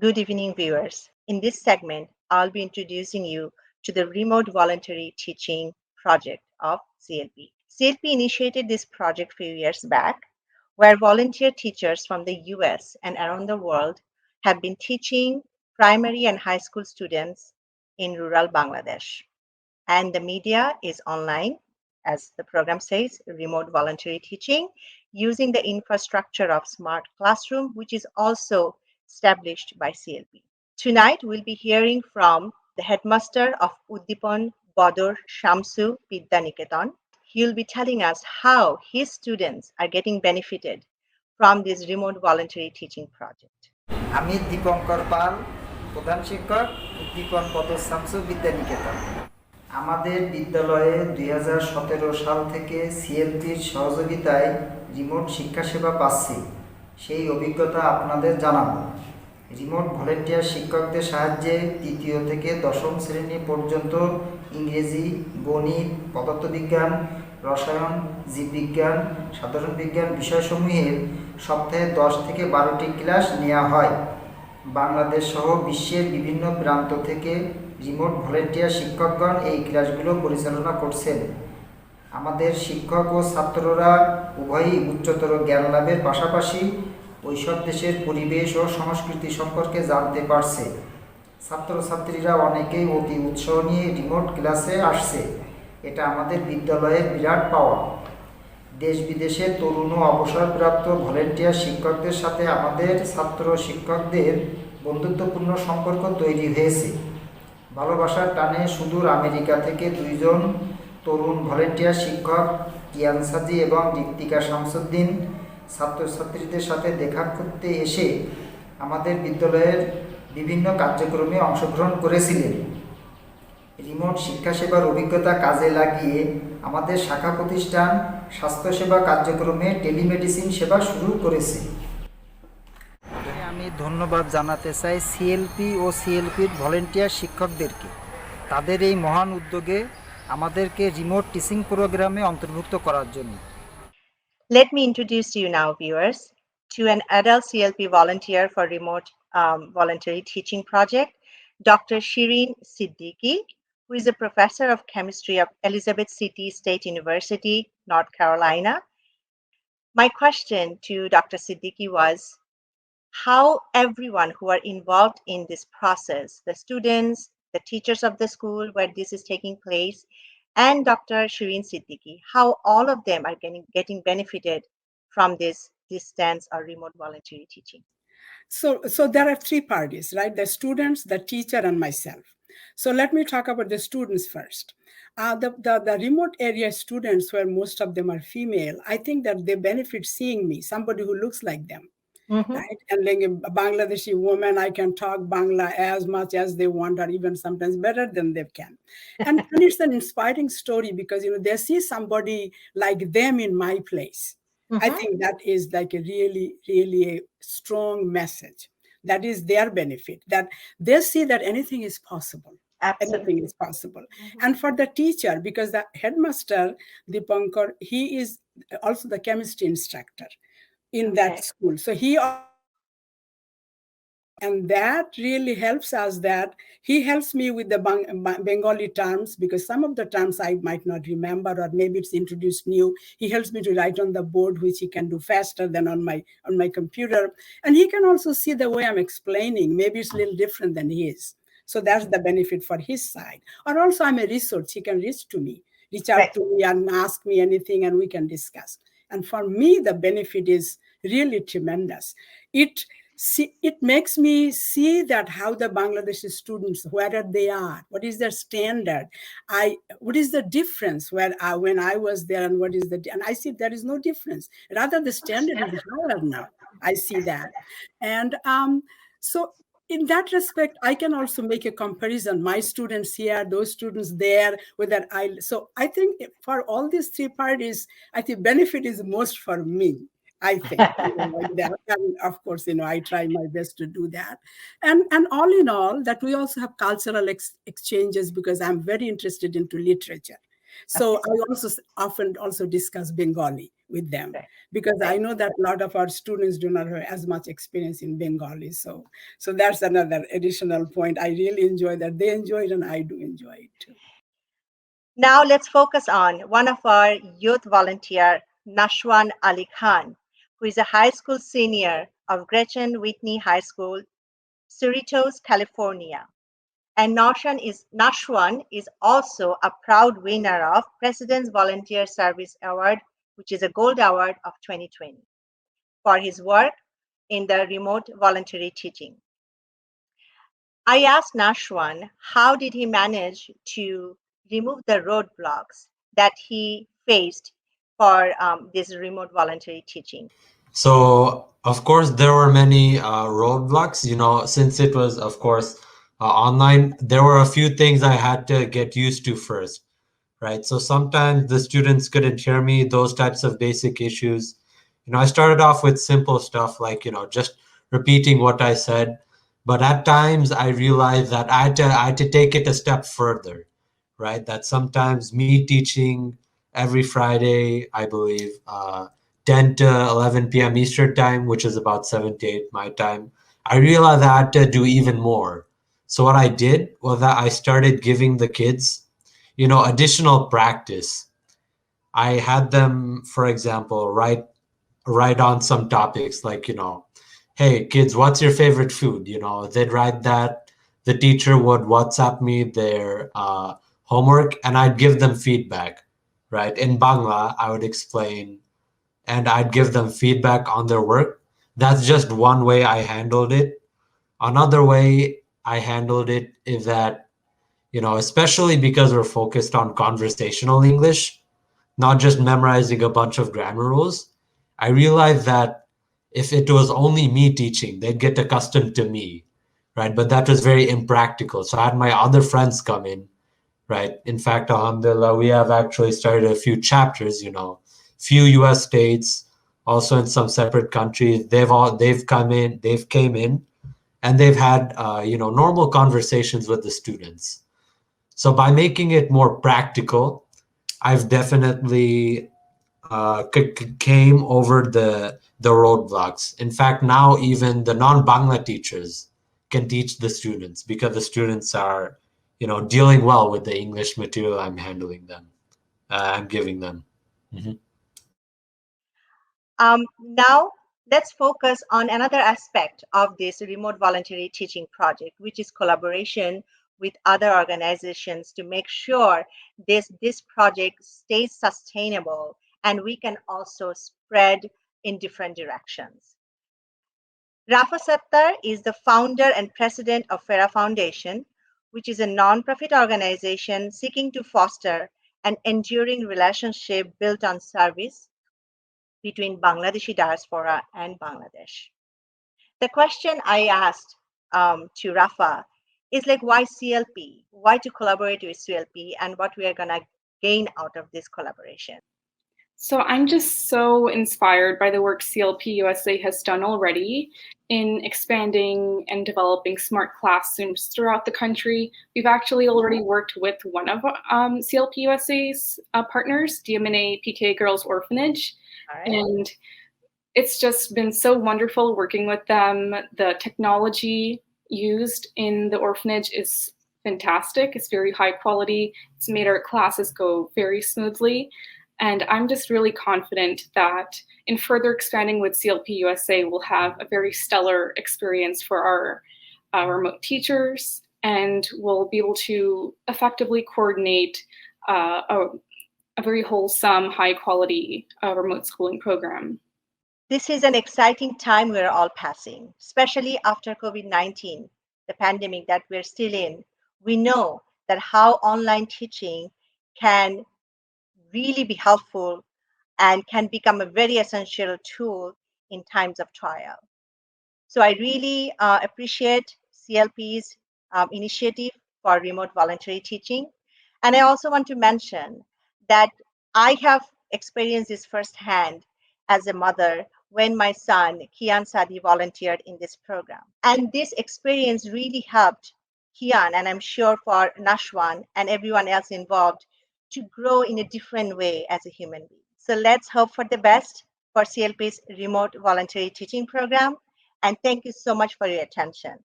Good evening, viewers. In this segment, I'll be introducing you to the Remote Voluntary Teaching Project of CLP. CLP initiated this project a few years back, where volunteer teachers from the US and around the world have been teaching primary and high school students in rural Bangladesh. And the media is online, as the program says, remote voluntary teaching, using the infrastructure of smart classroom, which is also established by CLP. Tonight, we'll be hearing from the headmaster of Uddipan Bador Shamsu Vidyaniketan. He'll be telling us how his students are getting benefited from this remote voluntary teaching project. আমি দীপঙ্কর পাল, প্রধান শিক্ষক, উদ্দীপন বদর শামসু বিদ্যানিকেতন। আমাদের বিদ্যালয়ে 2017 সাল থেকে সিএলপির সহযোগিতায় remote শিক্ষা সেবা পাচ্ছি। সেই অভিজ্ঞতা আপনাদের জানাবো। রিমোট ভলেন্টিয়ার শিক্ষকদের সাহায্যে তৃতীয় থেকে দশম শ্রেণী পর্যন্ত ইংরেজি, গণিত, পদার্থবিজ্ঞান, রসায়ন, জীববিজ্ঞান, সাধারণ বিজ্ঞান বিষয়সমূহের সপ্তাহে 10 থেকে 12টি ক্লাস নেওয়া হয়। বাংলাদেশ সহ বিশ্বের বিভিন্ন প্রান্ত থেকে রিমোট ভলেন্টিয়ার শিক্ষকগণ এই ক্লাসগুলো পরিচালনা করছেন। আমাদের শিক্ষক ও ছাত্ররা উভয়ই উচ্চতর জ্ঞান লাভের পাশাপাশি ওইসব দেশের পরিবেশ ও সংস্কৃতি সম্পর্কে জানতে পারছে। ছাত্রছাত্রীরা অনেকেই অতি উৎসাহ নিয়ে রিমোট ক্লাসে আসছে। এটা আমাদের বিদ্যালয়ের বিরাট পাওয়া। দেশ বিদেশের তরুণ ও অবসরপ্রাপ্ত ভলেন্টিয়ার শিক্ষকদের সাথে আমাদের ছাত্র শিক্ষকদের বন্ধুত্বপূর্ণ সম্পর্ক তৈরি হয়েছে। ভালোবাসার টানে সুদূর আমেরিকা থেকে 2 জন তরুণ ভলেন্টিয়ার শিক্ষক কিয়ান সাজি এবং ঋত্বিকা শামসুদ্দিন ছাত্রছাত্রীদের সাথে দেখা করতে এসে আমাদের বিদ্যালয়ের বিভিন্ন কার্যক্রমে অংশগ্রহণ করেছিলেন। রিমোট শিক্ষা সেবার অভিজ্ঞতা কাজে লাগিয়ে আমাদের শাখা প্রতিষ্ঠান স্বাস্থ্যসেবা কার্যক্রমে টেলিমেডিসিন সেবা শুরু করেছে। আমি ধন্যবাদ জানাতে চাই সিএলপি ও সিএলপির ভলেন্টিয়ার শিক্ষকদেরকে। তাদের এই মহান উদ্যোগে আমাদেরকে রিমোট টিচিং প্রোগ্রামে অন্তর্ভুক্ত করার জন্য। Let me introduce you now, viewers, to an adult CLP volunteer for remote voluntary teaching project, Dr. Shireen Siddiqui, who is a professor of chemistry of Elizabeth City State University, North Carolina. My question to Dr. Siddiqui was how everyone who are involved in this process, the students, the teachers of the school where this is taking place, and Dr. Shireen Siddiqui, how all of them are getting benefited from this distance or remote voluntary teaching. So there are 3 parties, right? The students, the teacher, and myself. So let me talk about the students first. The remote area students, where most of them are female, I think that they benefit seeing me, somebody who looks like them. Right? And like a Bangladeshi woman, I can talk Bangla as much as they want, or even sometimes better than they can. And it's an inspiring story because, they see somebody like them in my place. I think that is like a really, really a strong message. That is their benefit, that they see that anything is possible. Absolutely. Anything is possible. And for the teacher, because the headmaster, Dipankar, he is also the chemistry instructor in that school. So and that really helps us, that he helps me with the Bengali terms, because some of the terms I might not remember, or maybe it's introduced new. He helps me to write on the board, which he can do faster than on my computer. And he can also see the way I'm explaining. Maybe it's a little different than his. So that's the benefit for his side. Or also I'm a resource. He can reach out to me and ask me anything, and we can discuss. And for me, the benefit is really tremendous. It makes me see that how the Bangladeshi students, where they are, what is their standard, what is the difference when I was there, and and I see there is no difference. Rather, the standard is higher now. I see that. And so in that respect, I can also make a comparison. My students here, those students there, so I think for all these 3 parties, I think benefit is most for me. I think, like that. And of course, I try my best to do that. And all in all, that we also have cultural exchanges, because I'm very interested into literature. So I also often discuss Bengali with them, Right. because I Right. know that a lot of our students do not have as much experience in Bengali. So that's another additional point. I really enjoy that. They enjoy it and I do enjoy it too. Now let's focus on one of our youth volunteer, Nashwan Ali Khan, who is a high school senior of Gretchen Whitney High School, Cerritos, California. And Nashwan is also a proud winner of President's Volunteer Service Award, which is a gold award of 2020, for his work in the remote voluntary teaching. I asked Nashwan how did he manage to remove the roadblocks that he faced for this remote voluntary teaching. So, of course, there were many roadblocks, since it was, of course, online. There were a few things I had to get used to first, right? So sometimes the students couldn't hear me, those types of basic issues. I started off with simple stuff like, just repeating what I said. But at times I realized that I had to take it a step further, right? That sometimes me teaching every Friday, I believe, 10 to 11 p.m. Eastern time, which is about 7 to 8 my time, I realized I had to do even more. So what I did was that I started giving the kids, additional practice. I had them, for example, write on some topics like, hey kids, what's your favorite food? They'd write that. The teacher would WhatsApp me their homework and I'd give them feedback, right? In Bangla, I would explain and I'd give them feedback on their work. That's just one way I handled it. Another way I handled it is that, especially because we're focused on conversational English, not just memorizing a bunch of grammar rules, I realized that if it was only me teaching, they'd get accustomed to me, right? But that was very impractical. So I had my other friends come in, right? In fact, alhamdulillah, we have actually started a few chapters, few US states, also in some separate countries. They've come in, they've came in, and they've had normal conversations with the students. So by making it more practical, I've definitely came over the roadblocks. In fact, now even the non-Bangla teachers can teach the students because the students are, dealing well with the English material I'm handling them. I'm giving them. Mhm. Now, let's focus on another aspect of this remote voluntary teaching project, which is collaboration with other organizations to make sure this project stays sustainable and we can also spread in different directions. Rafa Sattar is the founder and president of FERA Foundation, which is a nonprofit organization seeking to foster an enduring relationship built on service between Bangladeshi diaspora and Bangladesh. The question I asked to Rafa is like, why CLP? Why to collaborate with CLP and what we are going to gain out of this collaboration? So I'm just so inspired by the work CLP USA has done already in expanding and developing smart classrooms throughout the country. We've actually already worked with one of CLP USA's partners, DMNA PK Girls Orphanage, All right. and it's just been so wonderful working with them. The technology used in the orphanage is fantastic. It's very high quality. It's made our classes go very smoothly. And I'm just really confident that in further expanding with CLP USA, we'll have a very stellar experience for our remote teachers, and we'll be able to effectively coordinate a very wholesome, high quality remote schooling program. This is an exciting time we're all passing, especially after COVID-19, the pandemic that we're still in. We know that how online teaching can really be helpful and can become a very essential tool in times of trial. So I really appreciate CLP's initiative for remote voluntary teaching. And I also want to mention that I have experienced this firsthand as a mother when my son, Kian Sadi, volunteered in this program. And this experience really helped Kian, and I'm sure for Nashwan and everyone else involved, to grow in a different way as a human being. So let's hope for the best for CLP's remote voluntary teaching program. And thank you so much for your attention.